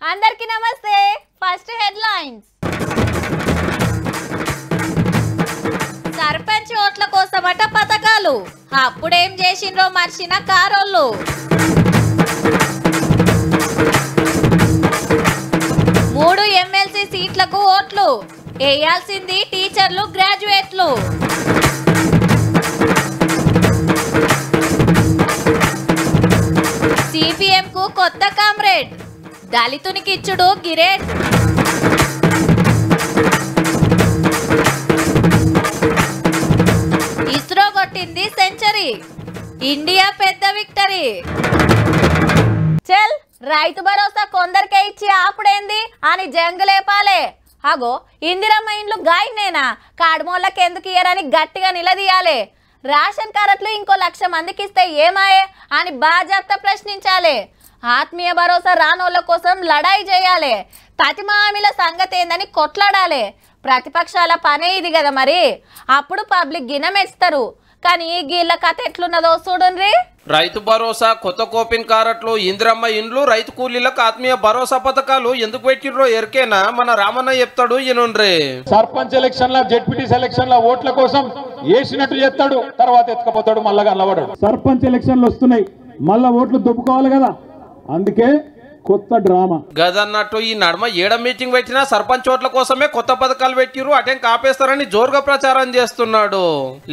అందరికీ నమస్తే. First headlines. Sarpanch ఓట్ల కోసమట పథకాలు, అప్పుడేం చేసిండ్రో మర్చిన కారోళ్ళు. మూడు ఎమ్మెల్సీ సీట్లకు ఓట్లు వేయాల్సింది టీచర్లు, గ్రాడ్యుయేట్లు. సిపిఎం కు కొత్త కామ్రేడ్, దళితునికి ఇచ్చుడు గిరేట్. ఇస్రో కొట్టింది సెంచరీ, ఇండియా పెద్ద విక్టరీ. చల్, రైతు భరోసా కొందరికే ఇచ్చి ఆపుడేంది అని జంగులేపాలే. అగో ఇందిరమ్మ ఇండ్లు గాయనేనా, కాడుమోళ్ళకి ఎందుకు ఇయ్యరని గట్టిగా నిలదీయాలి. రేషన్ కార్డులు ఇంకో 1,00,000 మందికి ఇస్తే ఏమాయే అని బాజాప్తా ప్రశ్నించాలి. ఆత్మీయ భరోసా రానోళ్ళ కోసం లడాయి చేయాలి. ప్రతిమా హామీల సంగతి ఏందని కొట్లాడాలి. ప్రతిపక్షాల పనే ఇది కదా మరి. అప్పుడు పబ్లిక్ గినమెస్తారు. కానీ గీళ్ళ కథ ఎట్లున్నదో చూడండి. రైతు భరోసా, కొత్త కోపిన్ కారట్లు, ఇందిరమ్మ ఇండ్లు, రైతు కూలీలకు ఆత్మీయ భరోసా పథకాలు ఎందుకు పెట్టిర్రో ఎరికేనా మన రామన్న చెప్తాడు. ఈయనుండ్రి సర్పంచ్ ఎలక్షన్ ల, జెడ్పీటీ సెలక్షన్ ల ఓట్ల కోసం వేసినట్టు చేస్తాడు, తర్వాత ఎత్తుకపోతాడు, మళ్ళా అల్లవాడు. సర్పంచ్ ఎలక్షన్లు వస్తున్నాయి, మళ్ళా ఓట్లు దుబ్బుకోవాలి కదా, అందుకే కొత్త డ్రామా గదన్నట్టు ఈ నడుమ ఏడ మీటింగ్ పెట్టినా సర్పంచ్ ఓట్ల కోసమే కొత్త పథకాలు పెట్టిరు, అటెం కాపేస్తారని జోరుగా ప్రచారం చేస్తున్నాడు.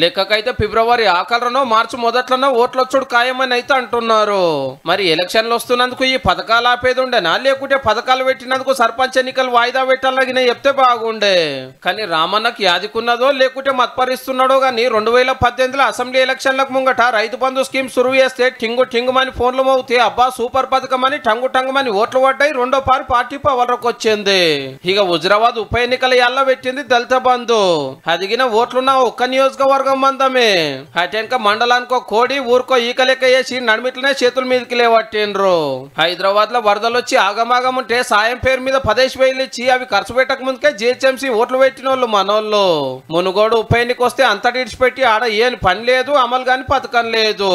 లెక్కకైతే ఫిబ్రవరి ఆఖరునో మార్చి మొదట్లోనో ఓట్లొచ్చుడు ఖాయమని అయితే అంటున్నారు. మరి ఎలక్షన్లు వస్తున్నందుకు ఈ పథకాలు ఆపేది ఉండేనా, లేకుంటే పథకాలు పెట్టినందుకు సర్పంచ్ ఎన్నికలు వాయిదా పెట్టాలని చెప్తే బాగుండే. కానీ రామన్నకి యాదికున్నదో లేకుంటే మత్పరిస్తున్నాడో గానీ 2018లో అసెంబ్లీ ఎలక్షన్లకు ముంగట రైతు బంధు స్కీమ్ సురువు చేస్తే టింగు టింగుమని ఫోన్లు మోగితే అబ్బా సూపర్ పథకం అని టంగు టంగుమని ఓట్లు పడ్డాయి. రెండో పారి పార్టీ పవర్లోకి వచ్చింది. ఇక హుజరాబాద్ ఉప ఎన్నికల ఎల్ల పెట్టింది దళిత బంధు. అదిగిన ఓట్లున్న ఒక్క నియోజకవర్గం మందమే. అటెనక మండలానికో కోడి, ఊరుకో ఈక లెక్క వేసి నడిమిట్లనే చేతుల మీదకి లేవట్టిండ్రు. హైదరాబాద్ లో వరదలు వచ్చి ఆగమాగం ఉంటే సాయం పేరు మీద 10,000 ఇచ్చి అవి ఖర్చు పెట్టక ముందుకే జిహెచ్ఎంసీ ఓట్లు పెట్టిన వాళ్ళు మనోళ్ళు. మునుగోడు ఉప ఎన్నిక వస్తే అంతటి ఇడిచిపెట్టి ఆడ ఏం పని లేదు, అమలు గాని పథకం లేదు.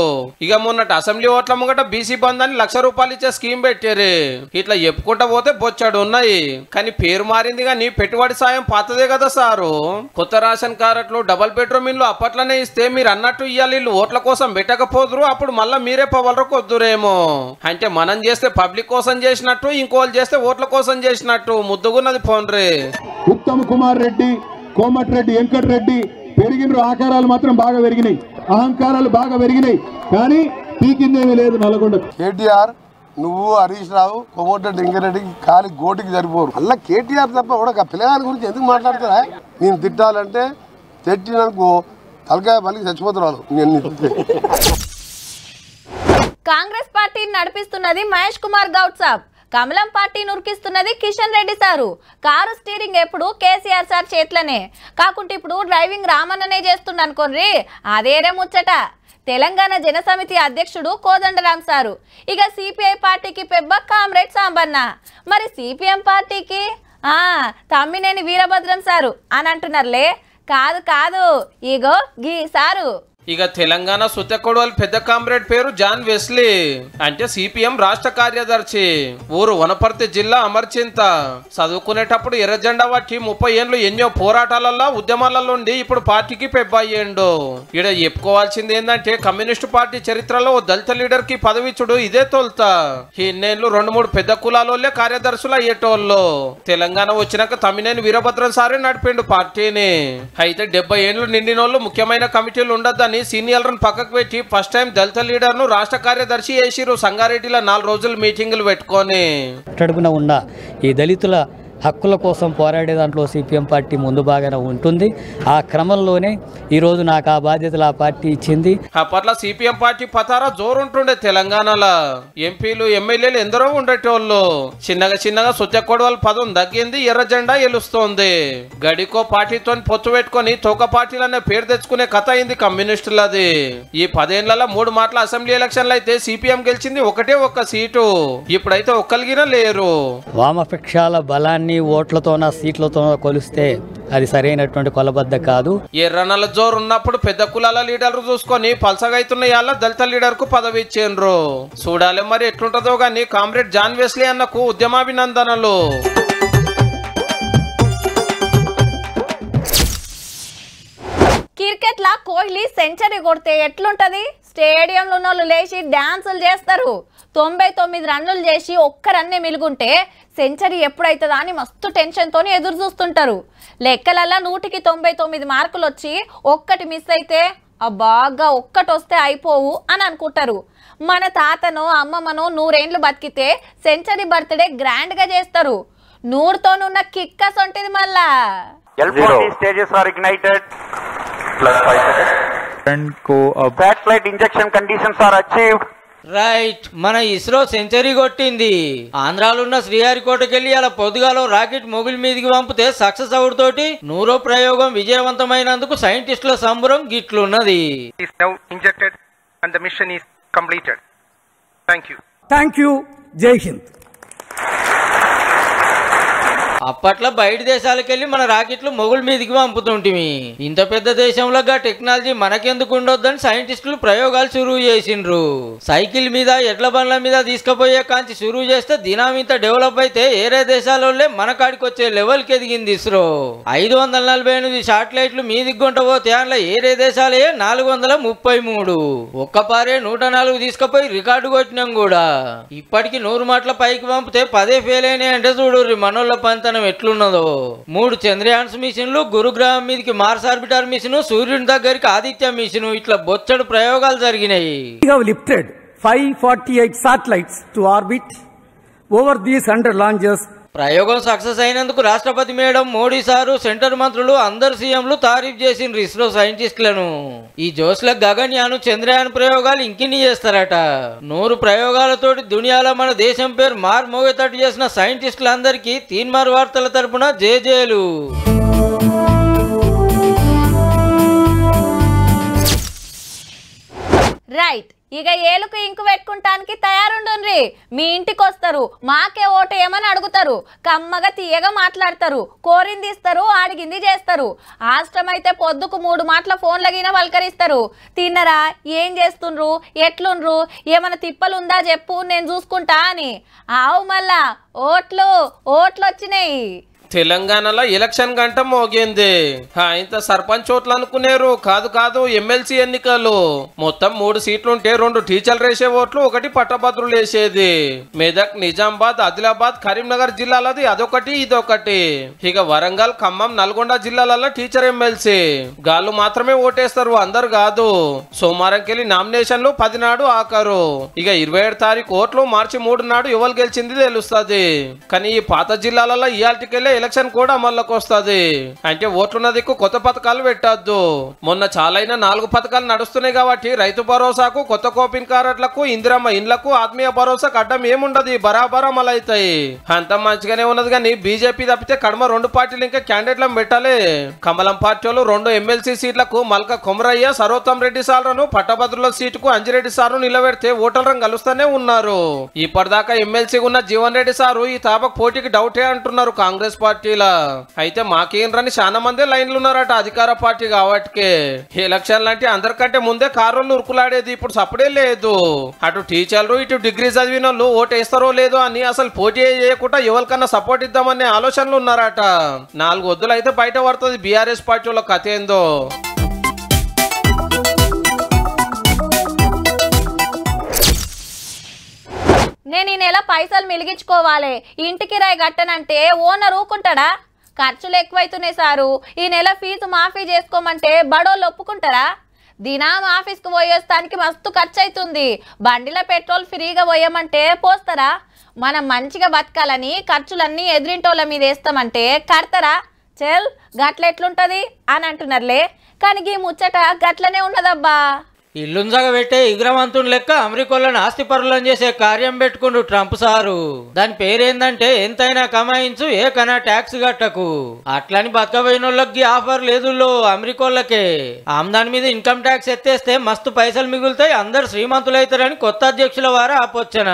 ఇక మొన్నటి అసెంబ్లీ ఓట్ల ముంగట బీసీ బంధు అని ₹1,00,000 ఇచ్చే స్కీమ్ పెట్టారు. ఇట్లా చెప్పుకుంటా పోతే బొచ్చాడు ఉన్నాయి. కానీ పేరు మారింది కానీ పెట్టుబడి సాయం పాతదే కదా సారు. కొత్త రేషన్ కార్డులు, డబల్ బెడ్రూమ్ ఇల్లు అప్పట్లోనే ఇస్తే మీరు అన్నట్టు ఇయ్యాలి, ఇల్లు ఓట్ల కోసం పెట్టకపోదురు, అప్పుడు మళ్ళా మీరే పవలరకు వద్దురేమో. అంటే మనం చేస్తే పబ్లిక్ కోసం చేసినట్టు, ఇంకోళ్ళు చేస్తే ఓట్ల కోసం చేసినట్టు ముద్దుగున్నది పోన్రే. ఉత్తమ్ కుమార్ రెడ్డి, కోమటిరెడ్డి, వెంకటరెడ్డి పెరిగిన ఆకారాలు మాత్రం బాగా పెరిగినాయి, అహంకారాలు బాగా పెరిగినాయి, కానీ పీకిందేమీ లేదు. నల్గొండ కేటీఆర్, నువ్వు హరీష్ రావు, కోమటిరెడ్డి వెంకటరెడ్డికి కాలి గోటికి సరిపోరు. అలా కేటీఆర్ తప్ప కూడా పిల్లగాని గురించి ఎందుకు మాట్లాడతారా? నేను తిట్టాలంటే తిట్టినందుకు తలకాయ పలికి చచ్చిపోతున్నారు. కాంగ్రెస్ పార్టీని నడిపిస్తున్నది మహేష్ కుమార్ గౌడ్ సాబ్, కమలం పార్టీ నురికిస్తున్నది Kishan Reddy sir. Car steering ఎప్పుడు కేసీఆర్ సార్ చేతులనే కాకుంటే ఇప్పుడు డ్రైవింగ్ రామన్ననే చేస్తుండ అనుకోండి. అదేరే ముచ్చట. తెలంగాణ జనసమితి అధ్యక్షుడు కోదండరాం సారు. ఇక సిపిఐ పార్టీకి పెబ్బ కామ్రేడ్ సాంబన్న. మరి సిపిఎం పార్టీకి తమ్మినేని వీరభద్రం సారు అని అంటున్నారులే. కాదు కాదు, ఇగో గీ సారు. ఇక తెలంగాణ సుత్తెకొడవలి పెద్ద కామ్రేడ్ పేరు జాన్ వెస్లీ. అంటే సిపిఎం రాష్ట్ర కార్యదర్శి. ఊరు వనపర్తి జిల్లా అమర్చింత. చదువుకునేటప్పుడు ఎర్రజెండా పట్టి 30 ఏళ్ళు ఎన్నో పోరాటాలలో, ఉద్యమాలలో ఉండి ఇప్పుడు పార్టీకి పెబ్బయ్యిండు. ఇక్కడ చెప్పుకోవాల్సింది ఏంటంటే కమ్యూనిస్టు పార్టీ చరిత్రలో దళిత లీడర్ కి పదవిచ్చుడు ఇదే తొలుత. ఇన్నేళ్లు 2-3 పెద్ద కులాలోళ్ళే కార్యదర్శులు అయ్యేటోళ్ళు. తెలంగాణ వచ్చినాక తమ్మినేని వీరభద్రం సారే నడిపిండు పార్టీని. అయితే 70 ఏళ్ళు నిండినోళ్ళు ముఖ్యమైన కమిటీలు ఉండొద్దని సీనియర్లను పక్కకు పెట్టి ఫస్ట్ టైం దళిత లీడర్ ను రాష్ట్ర కార్యదర్శి చేసిరు. సంగారెడ్డిలో 4 రోజులు మీటింగులు పెట్టుకొని అట్టడుగున ఉన్న ఈ దళితుల హక్కుల కోసం పోరాడే దాంట్లో సిపిఎం పార్టీ ముందు బాగానే ఉంటుంది. ఆ క్రమంలోనే ఈరోజు నాకు ఆ బాధ్యతలు ఆ పార్టీ ఇచ్చింది. అప్పట్లో సిపిఎం పార్టీ పతారా జోరుంటుండే తెలంగాణలో. ఎంపీలు, ఎమ్మెల్యేలు ఎందరో ఉండేటోళ్ళు. చిన్నగా సుత్తెకొడవలి పదం తగ్గింది, ఎర్ర జెండా ఎలుస్తోంది. గడికో పార్టీతో పొత్తు పెట్టుకుని తోక పార్టీలనే పేరు తెచ్చుకునే కథ అయింది కమ్యూనిస్టులది. ఈ 10 ఏళ్లలో 3 మాటల అసెంబ్లీ ఎలక్షన్లు అయితే సిపిఎం గెలిచింది ఒకటే ఒక్క సీటు. ఇప్పుడైతే ఒక్కలిగినా లేరు. వామపక్షాల బలాన్ని ఓట్లతోన సీట్లతోన కొలిస్తే అది సరైనటువంటి కొలబద్ద కాదు. ఎర్రనల జోరు ఉన్నప్పుడు పెద్ద కులాల లీడర్లు చూసుకొని పల్సగైతున్న యాళ్ళ దళిత లీడర్ కు పదవి ఇచ్చిండ్రు. చూడాలి మరి ఎట్లుంటదో గాని కామ్రేడ్ జాన్ వెస్లీ అన్నకు ఉద్యమాభినందనలు. క్రికెట్ లా కోహ్లీ సెంచరీ కొడితే ఎట్లుంటది? స్టేడియంలో ఉన్న వాళ్ళు లేచి డాన్సులు చేస్తారు. 99 రన్నులు చేసి ఒక్క రన్నే మిలుగుంటే సెంచరీ ఎప్పుడైతుందా అని మస్తు టెన్షన్తో ఎదురు చూస్తుంటారు. లెక్కలల్లా 100కి 99 మార్కులు వచ్చి ఒక్కటి మిస్ అయితే బాగా ఒక్కటి వస్తే అయిపోవు అని అనుకుంటారు. మన తాతనో అమ్మమ్మనో 100 ఏండ్లు బతికితే సెంచరీ బర్త్డే గ్రాండ్ గా చేస్తారు. 100తోనున్న కిక్కస్ ఉంటుంది మళ్ళా. L40 stages are ignited. Plus 5 seconds. And go up. Satellite injection conditions are achieved. Right, మన ఇస్రో సెంచరీ కొట్టింది. ఆంధ్రాలో ఉన్న శ్రీహరికోటకెళ్ళి అలా పొద్దుగాలో రాకెట్ మొగుల్ మీదికి పంపితే సక్సెస్ అవుతోటి 100వ ప్రయోగం విజయవంతమైనందుకు సైంటిస్టుల సంబరం గిట్లున్నది. Is now injected and the mission is completed. Thank you. Thank you. Jai Hind. అప్పట్లో బయట దేశాలకెళ్ళి మన రాకెట్లు మొగుల్ మీదికి పంపుతుంటిమి. ఇంత పెద్ద దేశంలో టెక్నాలజీ మనకెందుకు ఉండొద్దని సైంటిస్టులు ప్రయోగాలు సురువు చేసిండ్రు. సైకిల్ మీద ఎడ్ల బండ్ల మీద తీసుకుపోయే కాంచి సురువు చేస్తే దినం ఇంత డెవలప్ అయితే ఏరే దేశాలలో మన కాడికి వచ్చే లెవెల్కి ఎదిగింది ఇస్రో. 548 శాటిలైట్లు మీదికి గుంట పోతే అందులో ఏరే దేశాలే 433. ఒక్కపారే 104 తీసుకుపోయి రికార్డు కొట్టినాం కూడా. ఇప్పటికి 100 మాటల పైకి పంపితే 10 ఫెయిల్ అయినాయి అంటే చూడు మనోళ్ళ పంతనం ఎట్లున్నదో. 3 చంద్రయాన్స్ మిషన్లు, గురుగ్రహం మీదకి మార్స్ ఆర్బిటర్ మిషన్, సూర్యుని దగ్గరికి ఆదిత్య మిషన్, ఇట్లా బొచ్చడు ప్రయోగాలు జరిగినాయి. We have lifted 548 satellites to orbit over these 100 launches. ప్రయోగం సక్సెస్ అయినందుకు రాష్ట్రపతి మేడం, మోడీ సారు, సెంటర్ మంత్రులు, అందరు సీఎంలు తారీఫ్ చేసిండ్రు ఇస్రో సైంటిస్టులను. ఈ జోస్ల గగన్యాన్, చంద్రయాన్ ప్రయోగాలు ఇంకిన్ని చేస్తారట. 100 ప్రయోగాలతోటి దునియాలో మన దేశం పేరు మోగేటట్టు చేసిన సైంటిస్టులందరికీ తీన్మార్ వార్తల తరపున జేజేలు. రైట్, ఇక ఏలుకు ఇంకు పెట్టుకుంటానికి తయారుండుండ్రి. మీ ఇంటికి వస్తారు, మాకే ఓటు ఏమని అడుగుతారు, కమ్మగా తీయగా మాట్లాడతారు, కోరింది ఇస్తారు, అడిగింది చేస్తారు. ఆష్టమైతే పొద్దుకు 3 మాటల ఫోన్లగిన వల్కరిస్తారు. తిన్నరా, ఏం చేస్తుండ్రు, ఎట్లుండ్రు, ఏమైనా తిప్పలుందా చెప్పు నేను చూసుకుంటా అని. ఆవు మళ్ళా ఓట్లు వచ్చినాయి. తెలంగాణలో ఎలక్షన్ గంట మోగింది. ఇంత సర్పంచ్ ఓట్లు అనుకునేరు, కాదు ఎమ్మెల్సీ ఎన్నికలు. మొత్తం 3 సీట్లుంటే 2 టీచర్లు వేసే ఓట్లు, 1 పట్టభద్రులు వేసేది. మెదక్, నిజామాబాద్, ఆదిలాబాద్, కరీంనగర్ జిల్లాలది అదొకటి ఇదొకటి. ఇక వరంగల్, ఖమ్మం, నల్గొండ జిల్లాలలో టీచర్ ఎమ్మెల్సీ గాళ్ళు మాత్రమే ఓటేస్తారు, అందరు కాదు. సోమవారంకెళ్ళి నామినేషన్లు 10 నాడు ఆఖరు. ఇక 27 తారీఖు ఓట్లు, మార్చి 3 నాడు ఎవరు గెలిచింది తెలుస్తుంది. కానీ ఈ పాత జిల్లాలలో ఇయాల్టికెళ్ళే ఎలక్షన్ కూడా అమల్లోకి వస్తుంది. అంటే ఓట్లున్న దిక్కు కొత్త పథకాలు పెట్టద్దు. మొన్న చాలైన 4 పథకాలు నడుస్తున్నాయి కాబట్టి రైతు భరోసాకు, కొత్త కోపిన్ కారట్లకు, ఇందిరమ్మ ఇండ్లకు, ఆత్మీయ భరోసాకు అడ్డం ఏముండదు, బరాబర్ అమలైతాయి. అంత మంచిగానే ఉన్నది. కానీ బీజేపీ తప్పితే కడమ 2 పార్టీలు ఇంకా క్యాండిడేట్లను పెట్టాలి. కమలం పార్టీ వాళ్ళు 2 ఎమ్మెల్సీ సీట్లకు మల్క కొమరయ్య, సర్వోత్తం రెడ్డి సార్లను, పట్టభద్రుల సీటుకు అంజిరెడ్డి సార్ను నిలబెడితే ఓటర్లను కలుస్తూనే ఉన్నారు. ఇప్పటిదాకా ఎమ్మెల్సీ ఉన్న జీవన్ రెడ్డి సారు ఈ తాపకు పోటీకి డౌటే అంటున్నారు కాంగ్రెస్ పార్టీలా. అయితే మాకేంద్రని చాలా మంది లైన్లు ఉన్నారట అధికార పార్టీ కాబట్టి. ఎలక్షన్లు అంటే అందరికంటే ముందే కారులు ఉరుకులాడేది, ఇప్పుడు సపడే లేదు. అటు టీచర్లు, ఇటు డిగ్రీ చదివిన వాళ్ళు ఓటేస్తారో లేదో అని అసలు పోటీ చేయకుండా ఎవరికన్నా సపోర్ట్ ఇద్దామనే ఆలోచనలు ఉన్నారట. 4 వద్దులు అయితే బయట పడుతుంది బీఆర్ఎస్ పార్టీ వాళ్ళ కథ ఏందో. నేను ఈ నెల పైసలు మిలిగించుకోవాలి, ఇంటికి రాయి గట్టనంటే ఓనర్ ఊకుంటాడా? ఖర్చులు ఎక్కువైతున్నాయి సారు, ఈ నెల ఫీజు మాఫీ చేసుకోమంటే బడోళ్ళు ఒప్పుకుంటారా? దినం ఆఫీస్కి పోయేస్తానికి మస్తు ఖర్చు అవుతుంది. బండిలో పెట్రోల్ ఫ్రీగా పోయమంటే పోస్తారా? మనం మంచిగా బతకాలని ఖర్చులన్నీ ఎదురింటోళ్ళ మీద వేస్తామంటే కడతారా? చెల్ గట్ల ఎట్లుంటది అని అంటున్నారులే. కానీ ఈ ముచ్చట గట్లనే ఉన్నదబ్బా. ఇల్లుంజగ పెట్టే ఇగ్రవంతుని లెక్క అమెరికాలను ఆస్తిపరులను చేసే కార్యం పెట్టుకుండు ట్రంప్ సారు. దాని పేరేందంటే ఎంతైనా కమాయించు ఏ కన్నా ట్యాక్స్ కట్టకు. అట్లని బతకబోయినోళ్ళకి ఆఫర్ లేదు అమెరికోళ్ళకే. ఆమ్దాని మీద ఇన్కమ్ ట్యాక్స్ ఎత్తేస్తే మస్తు పైసలు మిగులుతాయి, అందరు శ్రీమంతులు అవుతారని కొత్త అధ్యక్షుల వారు ఆపోచ్చన.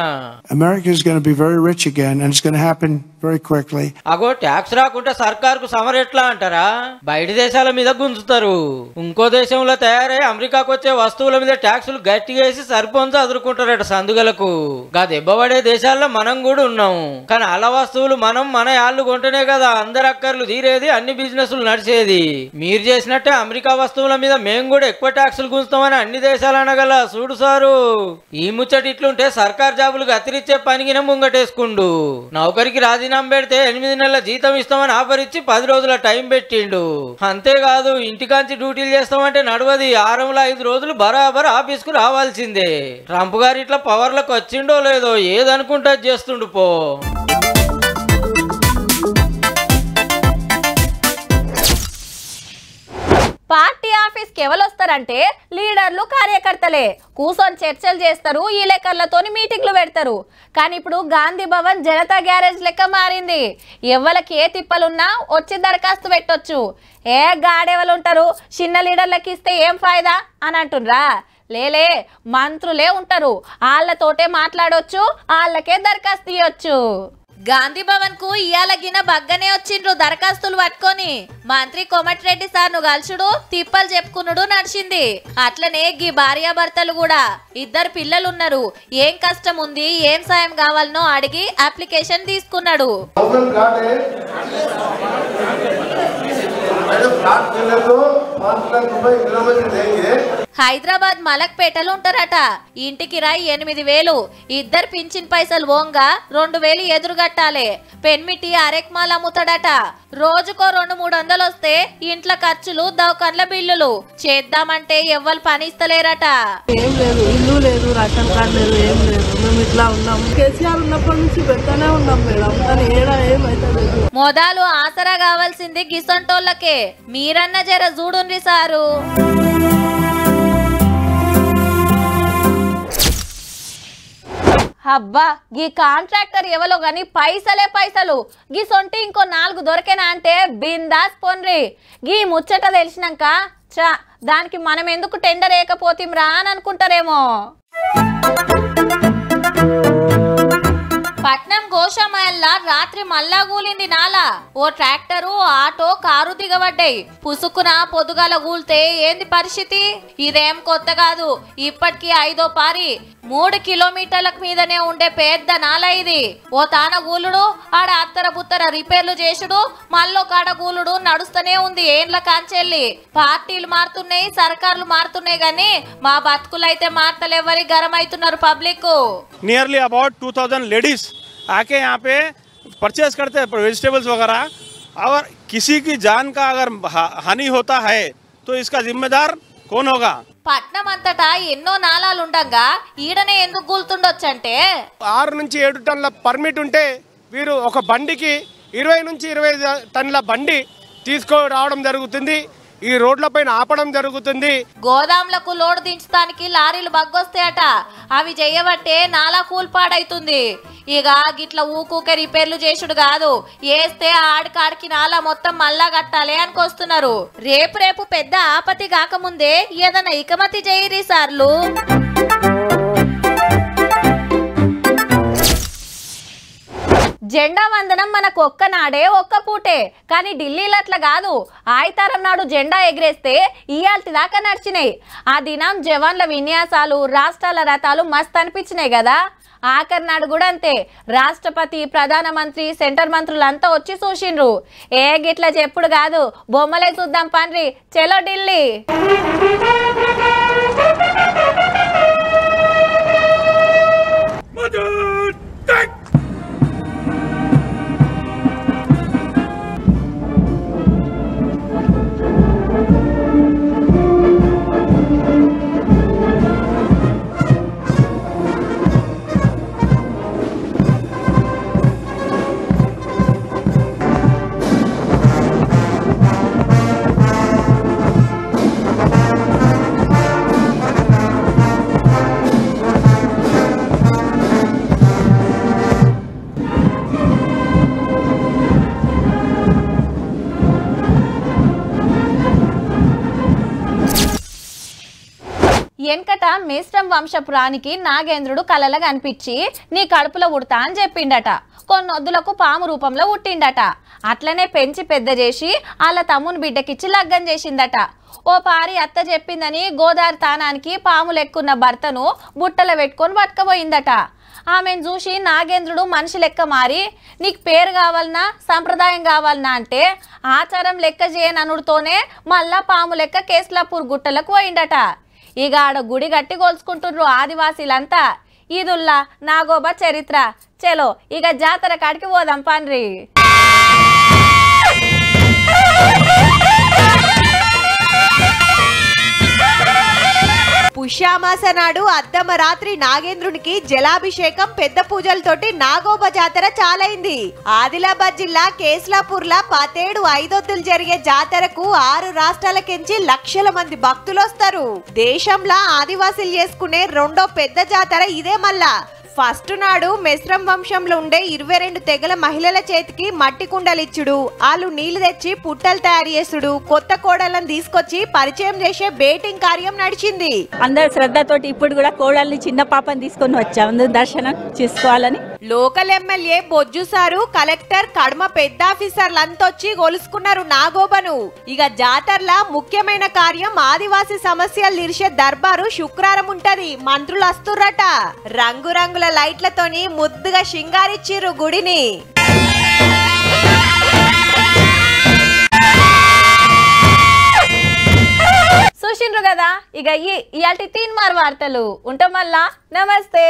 America is going to be very rich again and it's going to happen very quickly. అగో ట్యాక్స్ రాకుంటే సర్కార్కు సమరెట్లా అంటారా? బయట దేశాల మీద గుంజుతారు. ఇంకో దేశంలో తయారై అమెరికాకు వచ్చే వస్తువుల మీద ట్యాక్సులు గట్టిగా వేసి సరిపోంత అదురుకుంటారట సందుగలకు. గా దెబ్బపడే దేశాల్లో మనం కూడా ఉన్నాం. కానీ అలా వస్తువులు మనం మన యాళ్ళు కొంటేనే కదా అందరు అక్కర్లు తీరేది, అన్ని బిజినెస్లు నడిచేది. మీరు చేసినట్టే అమెరికా వస్తువుల మీద మేము కూడా ఎక్కువ ట్యాక్సులు గుంజుతామని అన్ని దేశాలు అనగల చూడు సారు. ఈ ముచ్చట ఇట్లుంటే సర్కార్ జాబులకు అతిరిచ్చే పనికిన ముంగటేసుకుండు. నౌకరికి రాజీనామా పెడితే 8 నెలల జీతం ఇస్తామని ఆఫర్ ఇచ్చి 10 రోజుల టైం పెట్టిండు. అంతేకాదు ఇంటికాంచి డ్యూటీలు చేస్తామంటే నడవది, 5 రోజులు బరాబర్ ఆఫీస్కు రావాల్సిందే. ట్రంప్ గారు ఇట్లా పవర్లకు వచ్చిండో లేదో ఏదనుకుంటా చేస్తుండు పో. పార్టీ ఆఫీస్కి ఎవరు వస్తారంటే లీడర్లు కార్యకర్తలే కూర్చొని చర్చలు చేస్తారు, ఈ లెక్కర్లతోని మీటింగ్లు పెడతారు. కానీ ఇప్పుడు గాంధీ భవన్ జనతా గ్యారేజ్ లెక్క మారింది. ఎవరికి ఏ తిప్పలున్నా వచ్చి దరఖాస్తు పెట్టొచ్చు. ఏ గాడెవలు ఉంటారు, చిన్న లీడర్లకి ఇస్తే ఏం ఫాయిదా అని అంటుండ్రా? లేలే, మంత్రులే ఉంటారు, వాళ్ళతోటే మాట్లాడొచ్చు, వాళ్ళకే దరఖాస్తు ఇవ్వచ్చు. గాంధీ భవన్ కు ఇయాలగిన బగ్గనే వచ్చిండ్రు దరఖాస్తులు పట్టుకొని. మంత్రి కోమటిరెడ్డి సార్ను కలుసుడు, తిప్పలు చెప్పుకునుడు నడిచింది. అట్లనే గీ భార్యాభర్తలు కూడా 2 పిల్లలున్నారు. ఏం కష్టం ఉంది, ఏం సాయం కావాలనో అడిగి అప్లికేషన్ తీసుకున్నాడు. హైదరాబాద్ మలక్పేటలు ఉంటారట. ఇంటికి రాయి 8,000, 2 పింఛన్ పైసలు ఓంగా 2,000 ఎదురుగట్టాలి. పెన్మిటి అరెక్మాల్ అమ్ముతాడట. రోజుకో 200-300 వస్తే ఇంట్లో ఖర్చులు, దౌకన్ల బిల్లులు చేద్దామంటే ఎవ్వరు పని ఇస్తలేరట. ఏం లేదు, ఇల్లు లేదు, రేషన్ కార్డు లేదు, ఏం లేదు. మేము ఇట్లా ఉన్నాం. కేసీఆర్ ఉన్నప్పటి నుంచి పెడతానే ఉన్నాం మేడం, కానీ ఏమైతుంది. మొదలు ఆసరా కావాల్సింది గిసంటోళ్ళకే. మీరన్న జర చూడుండ్రి సారు. అబ్బా, గీ కాంట్రాక్టర్ ఎవలో గాని పైసలే పైసలు. గీ సొంటి ఇంకో 4 దొరికేనా అంటే బిందాస్ పొన్రి. గీ ముచ్చట తెలిసినాక చా దానికి మనం ఎందుకు టెండర్ వేయకపోతిమ్రా అని అనుకుంటారేమో. పట్నం గోషామయల్లా రాత్రి మల్లా గూలింది నాలా. ఓ ట్రాక్టరు, ఆటో, కారు దిగబడ్డాయి. పుసుకున పొద్దుగాల గూల్తే ఏంది పరిస్థితి? ఇదేం కొత్త కాదు, ఇప్పటికి 5వ పారి. 3 కిలోమీటర్ల మీదనే ఉండే పెద్ద నాల ఇది. ఓ తాన గూలుడు, ఆడ అత్తర బుత్తర రిపేర్లు చేసుడు, మళ్ళో కాడ గూలుడు నడుస్తూనే ఉంది ఏండ్ల కాంచెల్లి. పార్టీలు మారుతున్నాయి, సర్కార్లు మారుతున్నాయి, గానీ మా బతుకులైతే మార్తలెవ్వరి గరం అవుతున్నారు పబ్లిక్. नियरली अबाउट 2000 लेडीज आके यहाँ पे परचेज करते हैं वेजिटेबल्स वगैरह, और किसी की जान का अगर हानि होता है तो इसका जिम्मेदार कौन होगा? పట్నం అంతటా ఎన్నో నాలాలుండగా ఈడనే ఎందుకు గూలుతుండొచ్చంటే 6 నుంచి 7 టన్నుల పర్మిట్ ఉంటే వీరు ఒక బండికి 20 నుంచి 25 టన్నుల బండి తీసుకురావడం జరుగుతుంది. ఈ రోడ్ల పైన ఆపడం జరుగుతుంది. గోదాంలకు లోడ్ దించడానికి లారీలు బగ్గొస్తాయట. అవి చేయబట్టే నాలా కూల్పాడైతుంది. ఇక గిట్ల ఊకూకే రిపేర్లు చేసుడు కాదు, వేస్తే ఆడికాడికి నాలా మొత్తం మళ్ళా కట్టాలి అనుకొస్తున్నారు. రేపు పెద్ద ఆపత్తి కాకముందే ఏదైనా ఇకమతి చేయరి సార్లు. జెండా వందనం మనకు ఒక్కనాడే ఒక్క పూటే, కానీ ఢిల్లీలో అట్లా కాదు. ఆయితారం నాడు జెండా ఎగిరేస్తే ఇయాల్టి దాకా నడిచినాయి. ఆ దినం జవాన్ల విన్యాసాలు, రాష్ట్రాల రథాలు మస్తు అనిపించినాయి కదా. ఆఖరి నాడు కూడా అంతే. రాష్ట్రపతి, ప్రధానమంత్రి, సెంటర్ మంత్రులంతా వచ్చి చూసిండ్రు. ఏ గిట్ల చెప్పుడు కాదు, బొమ్మలే చూద్దాం పండ్రి, చలో ఢిల్లీ. వెనకట మేస్రం వంశపురానికి నాగేంద్రుడు కలల కనిపించి నీ కడుపులో ఉడతా అని చెప్పిండట. కొన్నొద్దులకు పాము రూపంలో ఉట్టిండట. అట్లనే పెంచి పెద్ద చేసి వాళ్ళ తమ్ముని బిడ్డకిచ్చి లగ్గం చేసిందట. ఓ పారి అత్త చెప్పిందని గోదావరి తానానికి పాము లెక్కున్న భర్తను బుట్టలో పెట్టుకొని పట్టుకపోయిందట. ఆమెను చూసి నాగేంద్రుడు మనిషి లెక్క మారి నీకు పేరు కావాలన్నా సంప్రదాయం కావాలన్నా అంటే ఆచారం లెక్క చేయననుడితోనే మళ్ళా పాము లెక్క కేసులాపూర్ గుట్టలకు పోయిండట. ఇక ఆడ గుడి గట్టి కొలుసుకుంటున్నారు ఆదివాసీలంతా. ఈదుల్లా నాగోబా చరిత్ర. చలో ఇక జాతర కాడికి పోదాం పండ్రి. పుష్యామాస నాడు అర్ధమరాత్రి నాగేంద్రునికి జలాభిషేకం పెద్ద పూజలతోటి నాగోబ జాతర చాలైంది. ఆదిలాబాద్ జిల్లా కేస్లాపూర్లా 17 ఐదొద్దులు జరిగే జాతరకు 6 రాష్ట్రాలకించి లక్షల మంది భక్తులు వస్తారు. దేశంలో ఆదివాసీలు చేసుకునే రెండో పెద్ద జాతర ఇదే. మళ్ళా ఫస్ట్ నాడు మెస్రం వంశంలో ఉండే 22 తెగల మహిళల చేతికి మట్టి కుండలిచ్చుడు, వాళ్ళు నీళ్లు తెచ్చి పుట్టలు తయారు చేసుడు, కొత్త కోడలను తీసుకొచ్చి పరిచయం చేసే బేటింగ్ కార్యం నడిచింది. అందరు శ్రద్ధతోటి ఇప్పుడు కూడా కోడల్ని చిన్న పాపని తీసుకొని వచ్చాము దర్శనం చేసుకోవాలని. Local MLA Bojju sir, collector, కడమ పెద్ద ఆఫీసర్లంతా వచ్చి గొలుసుకున్నారు నాగోబను. ఇక జాతరలా ముఖ్యమైన కార్యం ఆదివాసీ సమస్యలు తీర్చే దర్బారు శుక్రవారం ఉంటది. మంత్రులు వస్తుర్రట. రంగురంగుల లైట్లతోని ముద్దుగా శృంగారిచ్చిర్రు గుడిని. చూసిండ్రు కదా ఇక ఇయాల్టి 3 వార్తలు ఉంటాం. మళ్ళా నమస్తే.